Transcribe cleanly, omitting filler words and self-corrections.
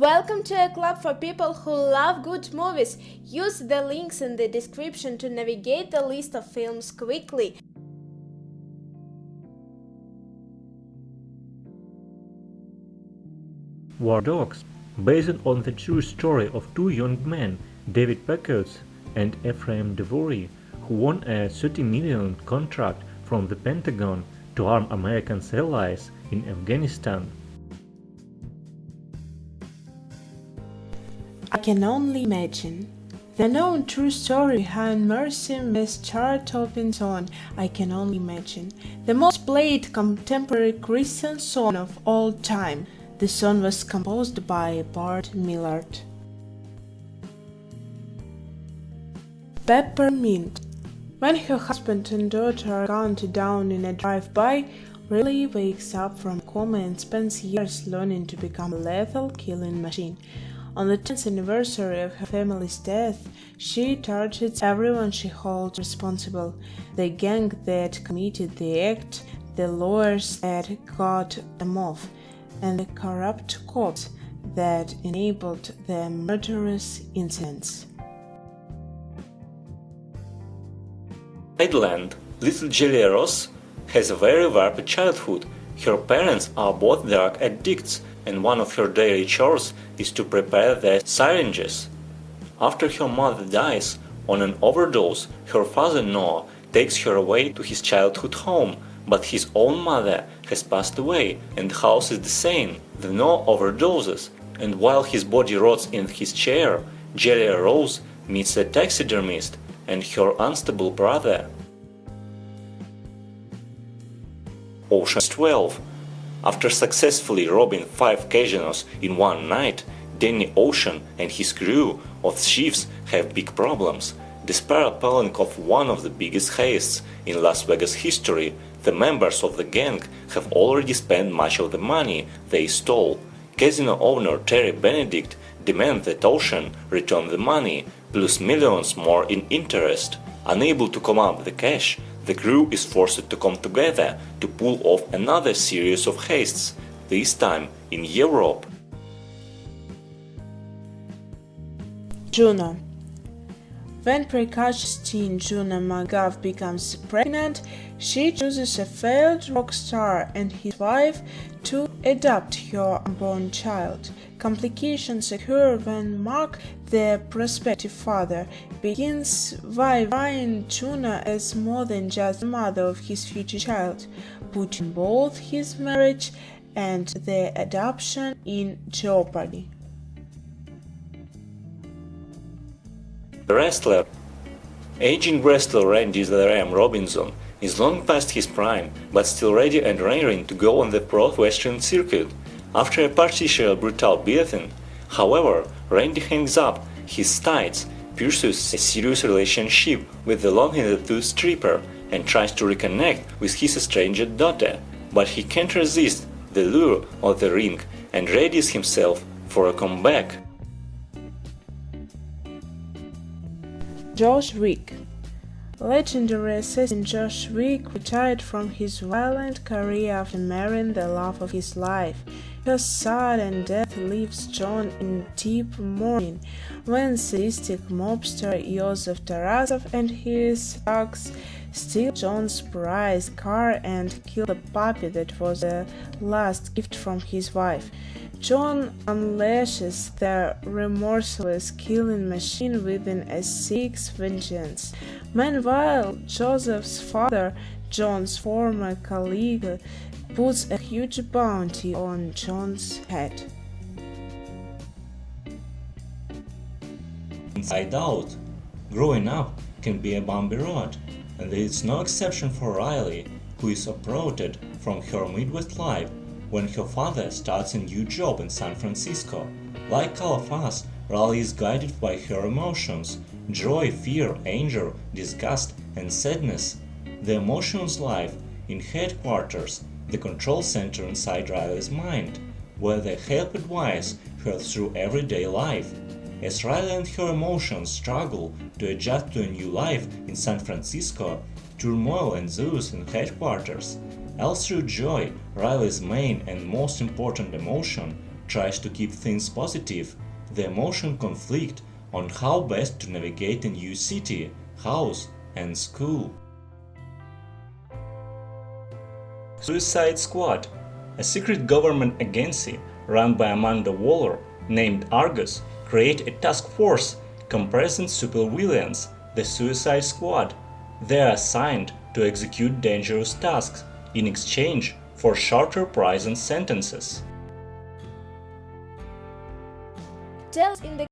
Welcome to a club for people who love good movies. Use the links in the description to navigate the list of films quickly. War Dogs, based on the true story of two young men, David Packard and Ephraim Devory, who won a $30 million contract from the Pentagon to arm American allies in Afghanistan. I can only imagine. The known true story behind Mercy Miss Charlton's song, I Can Only Imagine, the most played contemporary Christian song of all time. The song was composed by Bart Millard. Peppermint. When her husband and daughter are gunned down in a drive-by, Riley wakes up from coma and spends years learning to become a lethal killing machine. On the 10th anniversary of her family's death, she targets everyone she holds responsible: the gang that committed the act, the lawyers that got them off, and the corrupt cops that enabled the murderous incidents. Tideland. Little Julia Ross has a very warped childhood. Her parents are both drug addicts, and one of her daily chores is to prepare the syringes. After her mother dies on an overdose, her father Noah takes her away to his childhood home, but his own mother has passed away and the house is the same. The Noah overdoses, and while his body rots in his chair, Julia Rose meets a taxidermist and her unstable brother. Ocean's 12. After successfully robbing 5 casinos in one night, Danny Ocean and his crew of thieves have big problems. Despite pulling off one of the biggest heists in Las Vegas history, the members of the gang have already spent much of the money they stole. Casino owner Terry Benedict demands that Ocean return the money, plus millions more in interest. Unable to come up with the cash, the crew is forced to come together to pull off another series of heists, this time in Europe. Juno. When precocious teen Juno McGuff becomes pregnant, she chooses a failed rock star and his wife to adopt her unborn child. Complications occur when Mark, the prospective father, begins vivifying Juno as more than just the mother of his future child, putting both his marriage and the adoption in jeopardy. The wrestler. Aging wrestler Randy the Ram Robinson is long past his prime, but still ready and raring to go on the pro wrestling circuit. After a partially brutal beating, however, Randy hangs up his tights, pursues a serious relationship with the long-in-the-tooth stripper, and tries to reconnect with his estranged daughter, but he can't resist the lure of the ring and readies himself for a comeback. Josh Wick. Legendary assassin Josh Wick retired from his violent career after marrying the love of his life. Her sudden death leaves John in deep mourning when sadistic mobster Yosef Tarasov and his thugs steal John's prized car and kill the puppy that was the last gift from his wife. John unleashes the remorseless killing machine within a seeks vengeance. Meanwhile, Joseph's father, John's former colleague, puts a huge bounty on John's head. Inside Out. Growing up can be a bumpy road, and there is no exception for Riley, who is uprooted from her Midwest life when her father starts a new job in San Francisco. Like all of us, Riley is guided by her emotions: joy, fear, anger, disgust, and sadness. The emotions live in headquarters, the control center inside Riley's mind, where they help advise her through everyday life. As Riley and her emotions struggle to adjust to a new life in San Francisco, turmoil ensues in headquarters. All through joy, Riley's main and most important emotion, tries to keep things positive. The emotion conflict on how best to navigate a new city, house, and school. Suicide Squad, a secret government agency run by Amanda Waller named Argus, create a task force comprising supervillains, the Suicide Squad. They are assigned to execute dangerous tasks in exchange for shorter prison sentences. Tell us in the